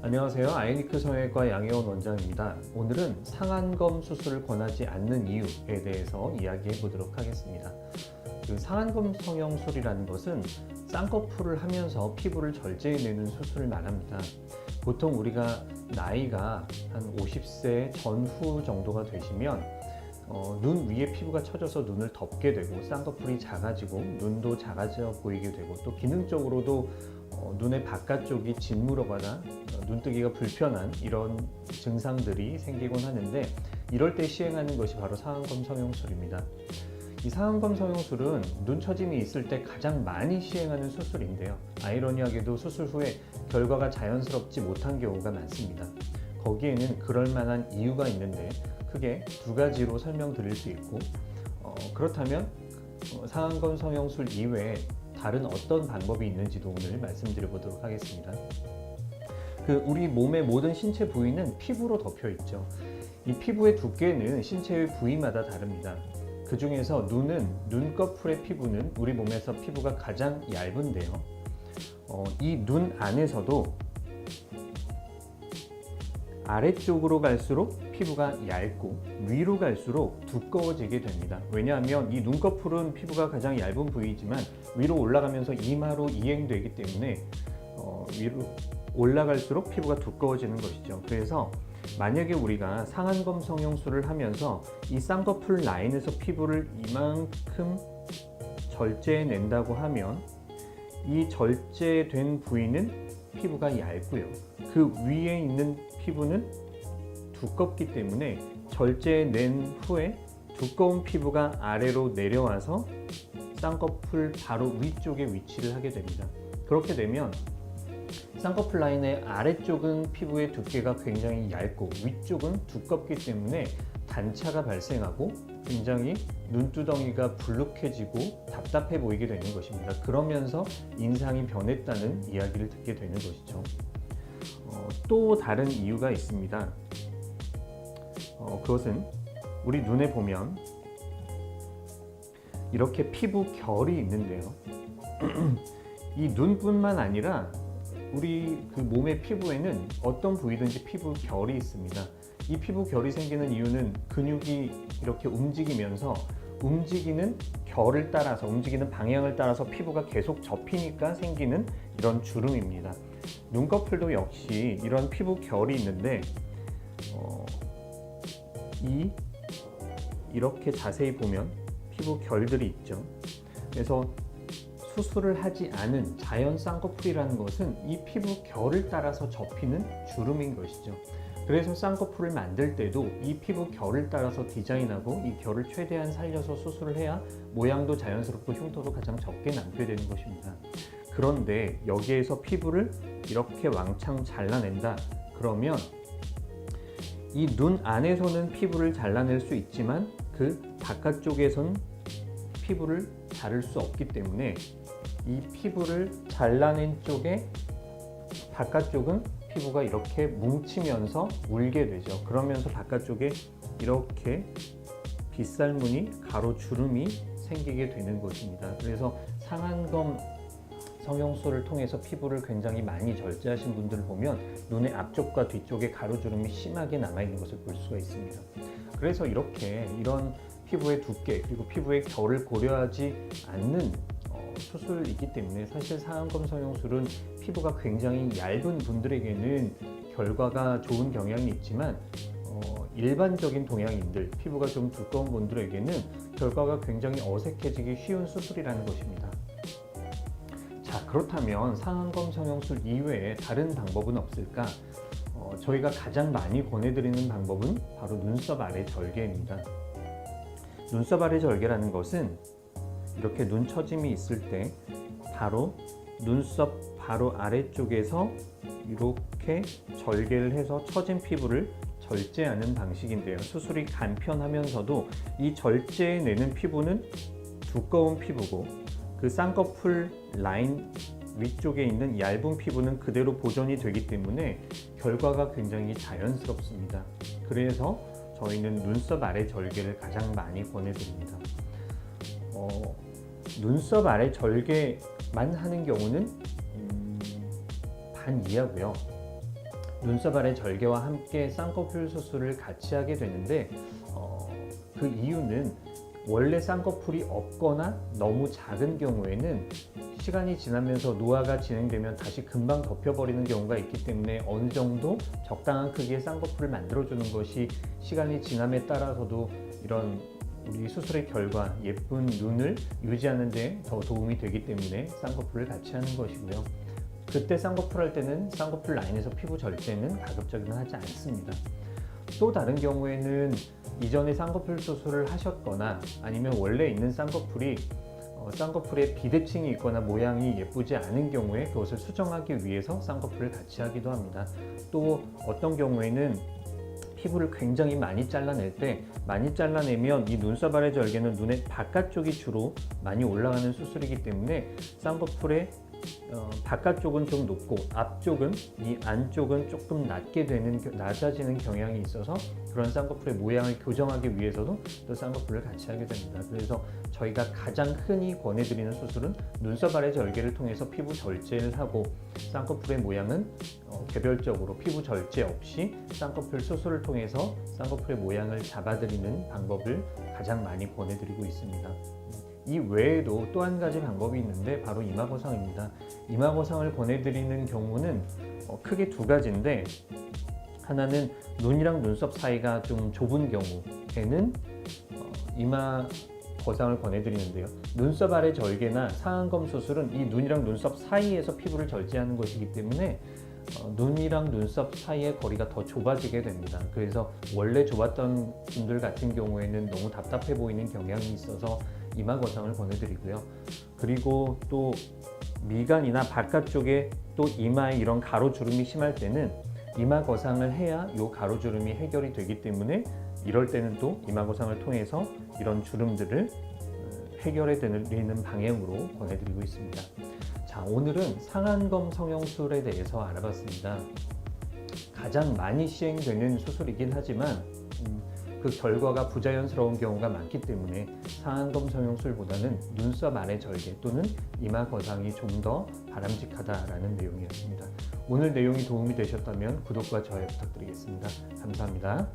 안녕하세요. 아이니크 성형외과 양혜원 원장입니다. 오늘은 상안검 수술을 권하지 않는 이유에 대해서 이야기해 보도록 하겠습니다. 상안검 성형술이라는 것은 쌍꺼풀을 하면서 피부를 절제해내는 수술을 말합니다. 보통 우리가 나이가 한 50세 전후 정도가 되시면 눈 위에 피부가 처져서 눈을 덮게 되고 쌍꺼풀이 작아지고 눈도 작아져 보이게 되고 또 기능적으로도 눈의 바깥쪽이 짓무르거나 눈뜨기가 불편한 이런 증상들이 생기곤 하는데, 이럴 때 시행하는 것이 바로 상안검 성형술입니다. 이 상안검 성형술은 눈 처짐이 있을 때 가장 많이 시행하는 수술인데요. 아이러니하게도 수술 후에 결과가 자연스럽지 못한 경우가 많습니다. 거기에는 그럴 만한 이유가 있는데 크게 두 가지로 설명드릴 수 있고, 그렇다면 상안검 성형술 이외에 다른 어떤 방법이 있는지도 오늘 말씀드려 보도록 하겠습니다. 우리 몸의 모든 신체 부위는 피부로 덮여 있죠. 이 피부의 두께는 신체의 부위마다 다릅니다. 그 중에서 눈꺼풀의 피부는 우리 몸에서 피부가 가장 얇은데요. 이 눈 안에서도 아래쪽으로 갈수록 피부가 얇고 위로 갈수록 두꺼워지게 됩니다. 왜냐하면 이 눈꺼풀은 피부가 가장 얇은 부위이지만 위로 올라가면서 이마로 이행되기 때문에 위로 올라갈수록 피부가 두꺼워지는 것이죠. 그래서 만약에 우리가 상안검 성형술을 하면서 이 쌍꺼풀 라인에서 피부를 이만큼 절제해낸다고 하면 이 절제된 부위는 피부가 얇고요. 그 위에 있는 피부는 두껍기 때문에 절제낸 후에 두꺼운 피부가 아래로 내려와서 쌍꺼풀 바로 위쪽에 위치를 하게 됩니다. 그렇게 되면 쌍꺼풀 라인의 아래쪽은 피부의 두께가 굉장히 얇고 위쪽은 두껍기 때문에 단차가 발생하고 굉장히 눈두덩이가 불룩해지고 답답해 보이게 되는 것입니다. 그러면서 인상이 변했다는 이야기를 듣게 되는 것이죠. 또 다른 이유가 있습니다. 그것은 우리 눈에 보면 이렇게 피부 결이 있는데요. 이 눈뿐만 아니라 우리 몸의 피부에는 어떤 부위든지 피부 결이 있습니다. 이 피부 결이 생기는 이유는 근육이 이렇게 움직이면서 움직이는 결을 따라서, 움직이는 방향을 따라서 피부가 계속 접히니까 생기는 이런 주름입니다. 눈꺼풀도 역시 이런 피부 결이 있는데 이렇게 자세히 보면 피부 결들이 있죠. 그래서 수술을 하지 않은 자연 쌍꺼풀이라는 것은 이 피부 결을 따라서 접히는 주름인 것이죠. 그래서 쌍꺼풀을 만들 때도 이 피부 결을 따라서 디자인하고 이 결을 최대한 살려서 수술을 해야 모양도 자연스럽고 흉터도 가장 적게 남게 되는 것입니다. 그런데 여기에서 피부를 이렇게 왕창 잘라낸다 그러면 이 눈 안에서는 피부를 잘라낼 수 있지만 그 바깥쪽에선 피부를 자를 수 없기 때문에 이 피부를 잘라낸 쪽에 바깥쪽은 피부가 이렇게 뭉치면서 울게 되죠. 그러면서 바깥쪽에 이렇게 빗살무늬, 가로 주름이 생기게 되는 것입니다. 그래서 상안검 성형술을 통해서 피부를 굉장히 많이 절제하신 분들을 보면 눈의 앞쪽과 뒤쪽에 가로주름이 심하게 남아있는 것을 볼 수가 있습니다. 그래서 이런 피부의 두께 그리고 피부의 결을 고려하지 않는 수술이기 때문에 사실 상안검 성형술은 피부가 굉장히 얇은 분들에게는 결과가 좋은 경향이 있지만 일반적인 동양인들, 피부가 좀 두꺼운 분들에게는 결과가 굉장히 어색해지기 쉬운 수술이라는 것입니다. 자, 그렇다면 상안검 성형술 이외에 다른 방법은 없을까? 저희가 가장 많이 권해드리는 방법은 바로 눈썹 아래 절개입니다. 눈썹 아래 절개라는 것은 이렇게 눈 처짐이 있을 때 바로 눈썹 바로 아래쪽에서 이렇게 절개를 해서 처진 피부를 절제하는 방식인데요. 수술이 간편하면서도 이 절제해내는 피부는 두꺼운 피부고 그 쌍꺼풀 라인 위쪽에 있는 얇은 피부는 그대로 보존이 되기 때문에 결과가 굉장히 자연스럽습니다. 그래서 저희는 눈썹 아래 절개를 가장 많이 권해드립니다. 눈썹 아래 절개만 하는 경우는 반이하고요. 눈썹 아래 절개와 함께 쌍꺼풀 수술을 같이 하게 되는데 그 이유는 원래 쌍꺼풀이 없거나 너무 작은 경우에는 시간이 지나면서 노화가 진행되면 다시 금방 덮여버리는 경우가 있기 때문에 어느 정도 적당한 크기의 쌍꺼풀을 만들어주는 것이 시간이 지남에 따라서도 이런 우리 수술의 결과 예쁜 눈을 유지하는 데 더 도움이 되기 때문에 쌍꺼풀을 같이 하는 것이고요. 그때 쌍꺼풀 할 때는 쌍꺼풀 라인에서 피부 절제는 가급적이면 하지 않습니다. 또 다른 경우에는 이전에 쌍꺼풀 수술을 하셨거나 아니면 원래 있는 쌍꺼풀이 쌍꺼풀에 비대칭이 있거나 모양이 예쁘지 않은 경우에 그것을 수정하기 위해서 쌍꺼풀을 같이 하기도 합니다. 또 어떤 경우에는 피부를 굉장히 많이 잘라낼 때 많이 잘라내면 이 눈썹 아래 절개는 눈의 바깥쪽이 주로 많이 올라가는 수술이기 때문에 쌍꺼풀의 바깥쪽은 좀 높고 앞쪽은 이 안쪽은 조금 낮아지는 경향이 있어서 그런 쌍꺼풀의 모양을 교정하기 위해서도 또 쌍꺼풀을 같이 하게 됩니다. 그래서 저희가 가장 흔히 권해드리는 수술은 눈썹 아래 절개를 통해서 피부 절제를 하고 쌍꺼풀의 모양은 개별적으로 피부 절제 없이 쌍꺼풀 수술을 통해서 쌍꺼풀의 모양을 잡아드리는 방법을 가장 많이 권해드리고 있습니다. 이 외에도 또 한 가지 방법이 있는데 바로 이마거상입니다. 이마거상을 권해드리는 경우는 크게 두 가지인데 하나는 눈이랑 눈썹 사이가 좀 좁은 경우에는 이마 거상을 권해드리는데요. 눈썹 아래 절개나 상안검 수술은 이 눈이랑 눈썹 사이에서 피부를 절제하는 것이기 때문에 눈이랑 눈썹 사이의 거리가 더 좁아지게 됩니다. 그래서 원래 좁았던 분들 같은 경우에는 너무 답답해 보이는 경향이 있어서 이마 거상을 권해드리고요. 그리고 또 미간이나 바깥쪽에 또 이마에 이런 가로주름이 심할 때는 이마 거상을 해야 이 가로주름이 해결이 되기 때문에 이럴 때는 또 이마 거상을 통해서 이런 주름들을 해결해 드리는 방향으로 권해드리고 있습니다. 자, 오늘은 상안검 성형술에 대해서 알아봤습니다. 가장 많이 시행되는 수술이긴 하지만 그 결과가 부자연스러운 경우가 많기 때문에 상안검 성형술보다는 눈썹 아래 절개 또는 이마 거상이 좀 더 바람직하다라는 내용이었습니다. 오늘 내용이 도움이 되셨다면 구독과 좋아요 부탁드리겠습니다. 감사합니다.